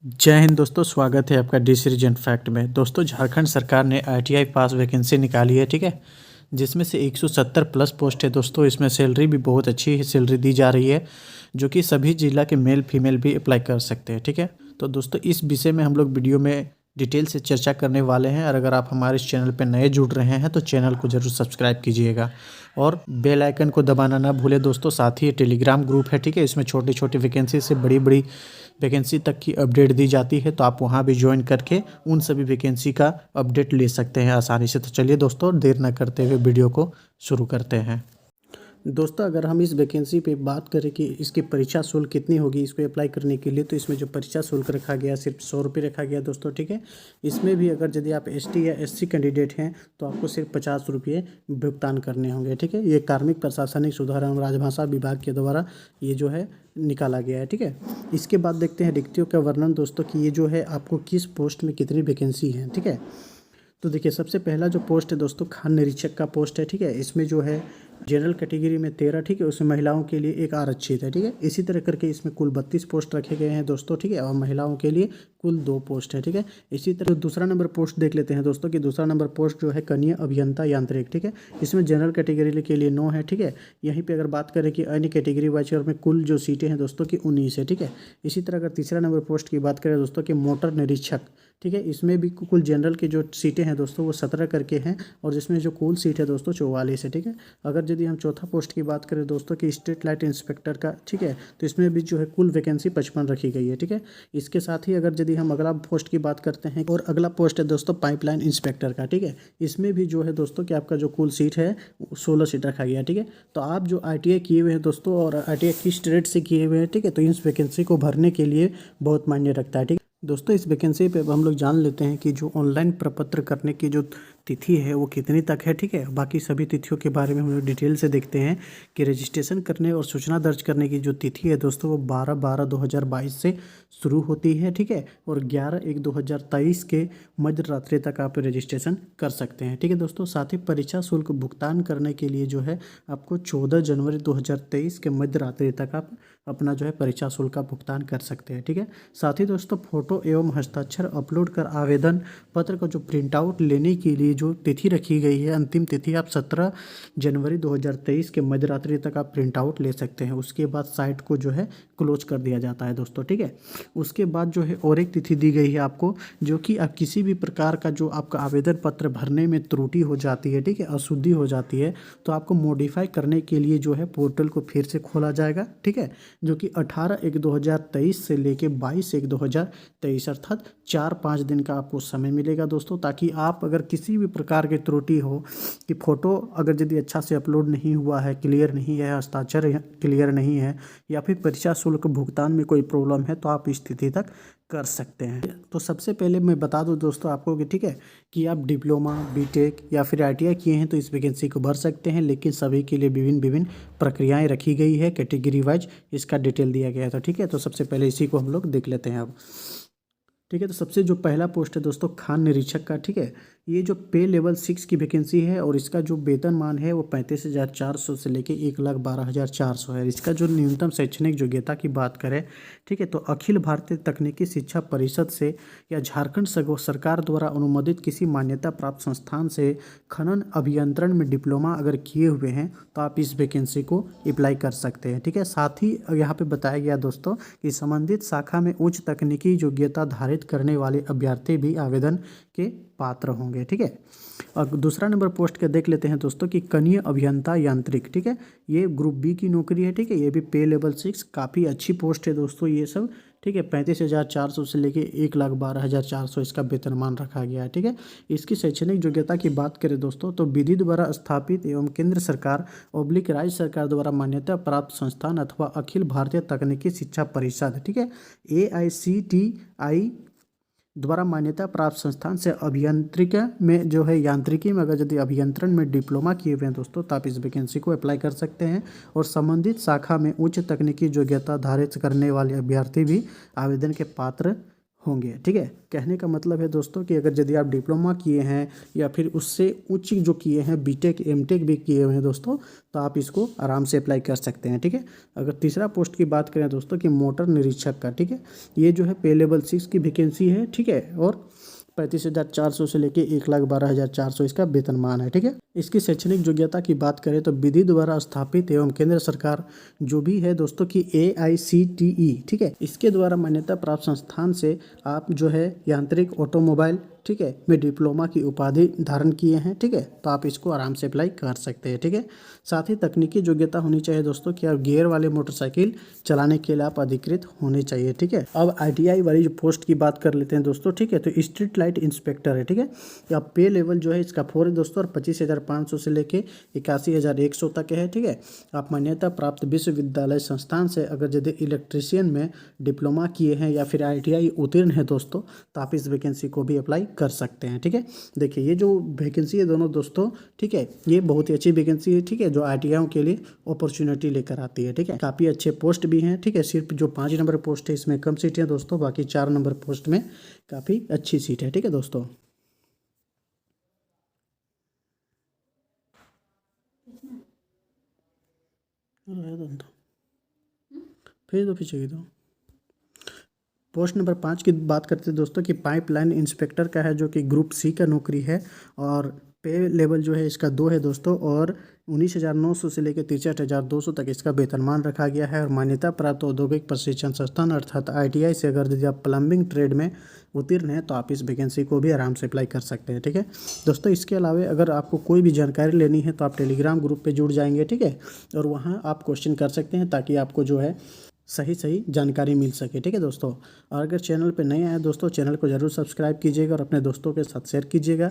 जय हिंद दोस्तों, स्वागत है आपका डी सीरीज एंड फैक्ट में। दोस्तों, झारखंड सरकार ने आईटीआई पास वैकेंसी निकाली है, ठीक है, जिसमें से 170 प्लस पोस्ट है दोस्तों। इसमें सैलरी भी बहुत अच्छी सैलरी दी जा रही है, जो कि सभी जिला के मेल फीमेल भी अप्लाई कर सकते हैं, ठीक है। तो दोस्तों, इस विषय में हम लोग वीडियो में डिटेल से चर्चा करने वाले हैं। और अगर आप हमारे इस चैनल पर नए जुड़ रहे हैं तो चैनल को ज़रूर सब्सक्राइब कीजिएगा और बेल आइकन को दबाना ना भूलें दोस्तों। साथ ही टेलीग्राम ग्रुप है, ठीक है, इसमें छोटी छोटी वैकेंसी से बड़ी बड़ी वैकेंसी तक की अपडेट दी जाती है, तो आप वहां भी ज्वाइन करके उन सभी वैकेंसी का अपडेट ले सकते हैं आसानी से। तो चलिए दोस्तों, देर न करते हुए वीडियो को शुरू करते हैं। दोस्तों, अगर हम इस वैकेंसी पे बात करें कि इसकी परीक्षा शुल्क कितनी होगी इसको अप्लाई करने के लिए, तो इसमें जो परीक्षा शुल्क रखा गया सिर्फ 100 रुपये रखा गया दोस्तों, ठीक है। इसमें भी अगर यदि आप एसटी या एससी कैंडिडेट हैं तो आपको सिर्फ 50 रुपये भुगतान करने होंगे, ठीक है। ये कार्मिक प्रशासनिक सुधार एवं राजभाषा विभाग के द्वारा ये जो है निकाला गया है, ठीक है। इसके बाद देखते हैं रिक्तियों का वर्णन दोस्तों, कि ये जो है आपको किस पोस्ट में कितनी वैकेंसी है, ठीक है। तो देखिए, सबसे पहला जो पोस्ट है दोस्तों, खान निरीक्षक का पोस्ट है, ठीक है। इसमें जो है जनरल कैटेगरी में 13, ठीक है, उसमें महिलाओं के लिए एक आरक्षित है, ठीक है। इसी तरह करके इसमें कुल 32 पोस्ट रखे गए हैं दोस्तों, ठीक है, और महिलाओं के लिए कुल 2 पोस्ट है, ठीक है। इसी तरह दूसरा नंबर पोस्ट देख लेते हैं दोस्तों, कि दूसरा नंबर पोस्ट जो है कनीय अभियंता यांत्रिक, ठीक है। इसमें जनरल कैटेगरी के लिए 9 है, ठीक है। यहीं पे अगर बात करें कि अन्य कैटेगरी वाइज में कुल जो सीटें हैं दोस्तों की 19 है, ठीक है। इसी तरह अगर तीसरा नंबर पोस्ट की बात करें दोस्तों, कि मोटर निरीक्षक, ठीक है, इसमें भी कुल जनरल की जो सीटें हैं दोस्तों वो 17 करके हैं, और जिसमें जो कुल सीट है दोस्तों 44 है, ठीक है। अगर यदि हम चौथा पोस्ट की बात करें दोस्तों, कि स्ट्रीट लाइट इंस्पेक्टर का, ठीक है, तो इसमें भी जो है कुल वैकेंसी 55 रखी गई है, ठीक है। इसके साथ ही अगर यदि हम अगला पोस्ट की बात करते हैं, और अगला पोस्ट है दोस्तों पाइपलाइन इंस्पेक्टर का, ठीक है। इसमें भी जो है दोस्तों कि आपका जो कुल सीट है 16 सीट रखा गया है, ठीक है। तो आप जो ITI किए हुए हैं दोस्तों, और ITI किस ट्रेड से किए हुए हैं, ठीक है, तो इस वैकेंसी को भरने के लिए बहुत मायने रखता है, ठीक है दोस्तों। इस वैकेंसी पे हम लोग जान लेते हैं कि जो ऑनलाइन प्रपत्र करने की जो तिथि है वो कितनी तक है, ठीक है। बाकी सभी तिथियों के बारे में हम लोग डिटेल से देखते हैं कि रजिस्ट्रेशन करने और सूचना दर्ज करने की जो तिथि है दोस्तों वो 12/12/2022 से शुरू होती है, ठीक है, और 11/1/2023 के मध्य रात्रि तक आप रजिस्ट्रेशन कर सकते हैं, ठीक है दोस्तों। साथ ही परीक्षा शुल्क भुगतान करने के लिए जो है आपको 14 जनवरी 2023 के मध्य रात्रि तक आप अपना जो है परीक्षा शुल्क का भुगतान कर सकते हैं, ठीक है। साथ ही दोस्तों, फोटो एवं हस्ताक्षर अपलोड कर आवेदन पत्र का जो प्रिंट आउट लेने के लिए जो तिथि रखी गई है, अंतिम तिथि आप 17 जनवरी 2023 के मध्य रात्रि तक आप प्रिंट आउट ले सकते हैं। उसके बाद साइट को जो है क्लोज कर दिया जाता है दोस्तों, ठीक है। उसके बाद जो है और एक तिथि दी गई है आपको, जो कि आप किसी भी प्रकार का जो आपका आवेदन पत्र भरने में त्रुटि हो जाती है, ठीक है, अशुद्धि हो जाती है, तो आपको मॉडिफाई करने के लिए जो है पोर्टल को फिर से खोला जाएगा, ठीक है, जो कि 18/1/2023 से लेके 22/1/2023 अर्थात 4-5 दिन का आपको समय मिलेगा दोस्तों, ताकि आप अगर किसी भी प्रकार की त्रुटि हो, कि फ़ोटो अगर यदि अच्छा से अपलोड नहीं हुआ है, क्लियर नहीं है, हस्ताक्षर क्लियर नहीं है, या फिर परीक्षा शुल्क भुगतान में कोई प्रॉब्लम है, तो आप इस तिथि तक कर सकते हैं। तो सबसे पहले मैं बता दूं दोस्तों आपको कि, ठीक है, कि आप डिप्लोमा, बीटेक या फिर ITI किए हैं तो इस वैकेंसी को भर सकते हैं, लेकिन सभी के लिए विभिन्न विभिन्न प्रक्रियाएं रखी गई है, कैटेगरी वाइज इसका डिटेल दिया गया था, ठीक है। तो सबसे पहले इसी को हम लोग देख लेते हैं अब, ठीक है। तो सबसे जो पहला पोस्ट है दोस्तों खान निरीक्षक का, ठीक है, ये जो पे लेवल 6 की वैकेंसी है, और इसका जो वेतनमान है वो 35,400 से लेके 1,12,400 है। इसका जो न्यूनतम शैक्षणिक योग्यता की बात करें, ठीक है, तो अखिल भारतीय तकनीकी शिक्षा परिषद से या झारखंड सरकार द्वारा अनुमोदित किसी मान्यता प्राप्त संस्थान से खनन अभियंत्रण में डिप्लोमा अगर किए हुए हैं तो आप इस वैकेंसी को अप्लाई कर सकते हैं, ठीक है। साथ ही यहाँ पे बताया गया दोस्तों कि संबंधित शाखा में उच्च तकनीकी योग्यता धारित करने वाले अभ्यर्थी भी आवेदन के पात्र होंगे, ठीक है। और दूसरा नंबर पोस्ट का देख लेते हैं दोस्तों, कि कनीय अभियंता यांत्रिक, ठीक है, ये ग्रुप B की नौकरी है, ठीक है। ये भी पे लेवल 6, काफ़ी अच्छी पोस्ट है दोस्तों ये सब, ठीक है। 35,400 से लेके 1,12,400 इसका वेतनमान रखा गया है, ठीक है। इसकी शैक्षणिक योग्यता की बात करें दोस्तों, तो विधि द्वारा स्थापित एवं केंद्र सरकार / राज्य सरकार द्वारा मान्यता प्राप्त संस्थान अथवा अखिल भारतीय तकनीकी शिक्षा परिषद, ठीक है, AICTI द्वारा मान्यता प्राप्त संस्थान से अभियांत्रिकी में जो है यांत्रिकी में अगर यदि अभियंत्रण में डिप्लोमा किए हुए हैं दोस्तों, तो आप इस वैकेंसी को अप्लाई कर सकते हैं। और संबंधित शाखा में उच्च तकनीकी योग्यता धारित करने वाले अभ्यर्थी भी आवेदन के पात्र होंगे। ठीक है, कहने का मतलब है दोस्तों कि अगर यदि आप डिप्लोमा किए हैं या फिर उससे उच्च जो किए हैं, बीटेक एमटेक भी किए हुए हैं दोस्तों, तो आप इसको आराम से अप्लाई कर सकते हैं। ठीक है, अगर तीसरा पोस्ट की बात करें दोस्तों कि मोटर निरीक्षक का, ठीक है, ये जो है पे लेवल 6 की वैकेंसी है। ठीक है, और 35,400 से लेके 1,12,400 इसका वेतनमान है। ठीक है, इसकी शैक्षणिक योग्यता की बात करें तो विधि द्वारा स्थापित एवं केंद्र सरकार जो भी है दोस्तों की AICTE, ठीक है, इसके द्वारा मान्यता प्राप्त संस्थान से आप जो है यांत्रिक ऑटोमोबाइल, ठीक है, में डिप्लोमा की उपाधि धारण किए हैं। ठीक है, तो आप इसको आराम से अप्लाई कर सकते हैं। ठीक है, साथ ही तकनीकी योग्यता होनी चाहिए दोस्तों कि आप गियर वाले मोटरसाइकिल चलाने के लिए आप अधिकृत होने चाहिए। ठीक है, अब ITI वाली जो पोस्ट की बात कर लेते हैं दोस्तों। ठीक है, तो स्ट्रीट लाइट इंस्पेक्टर है। ठीक है, या पे लेवल जो है इसका 4 है दोस्तों, और 25,500 से लेके 81,100 तक है। ठीक है, आप मान्यता प्राप्त विश्वविद्यालय संस्थान से अगर यदि इलेक्ट्रीशियन में डिप्लोमा किए हैं या फिर ITI उत्तीर्ण है दोस्तों, तो आप इस वैकेंसी को भी अप्लाई कर सकते हैं। ठीक है, देखिए ये जो वैकेंसी है दोनों दोस्तों, ठीक है, ये बहुत ही अच्छी वैकेंसी है। ठीक है, जो ITI के लिए अपॉर्चुनिटी लेकर आती है। ठीक है, काफ़ी अच्छे पोस्ट भी हैं। ठीक है, सिर्फ जो 5 नंबर पोस्ट है इसमें कम सीट है दोस्तों, बाकी 4 नंबर पोस्ट में काफ़ी अच्छी सीट है। ठीक है दोस्तों, फिर तो पीछे की दो। पोस्ट नंबर 5 की बात करते हैं दोस्तों कि पाइपलाइन इंस्पेक्टर का है, जो कि ग्रुप C का नौकरी है, और पे लेवल जो है इसका 2 है दोस्तों, और 19,900 से लेकर 63,200 तक इसका वेतनमान रखा गया है। और मान्यता प्राप्त औद्योगिक प्रशिक्षण संस्थान अर्थात ITI से अगर यदि आप प्लम्बिंग ट्रेड में उत्तीर्ण हैं तो आप इस वैकेंसी को भी आराम से अप्लाई कर सकते हैं। ठीक है दोस्तों, इसके अलावा अगर आपको कोई भी जानकारी लेनी है तो आप टेलीग्राम ग्रुप पे जुड़ जाएंगे। ठीक है, और वहाँ आप क्वेश्चन कर सकते हैं ताकि आपको जो है सही जानकारी मिल सके। ठीक है दोस्तों, और अगर चैनल पे नए आए दोस्तों, चैनल को ज़रूर सब्सक्राइब कीजिएगा और अपने दोस्तों के साथ शेयर कीजिएगा।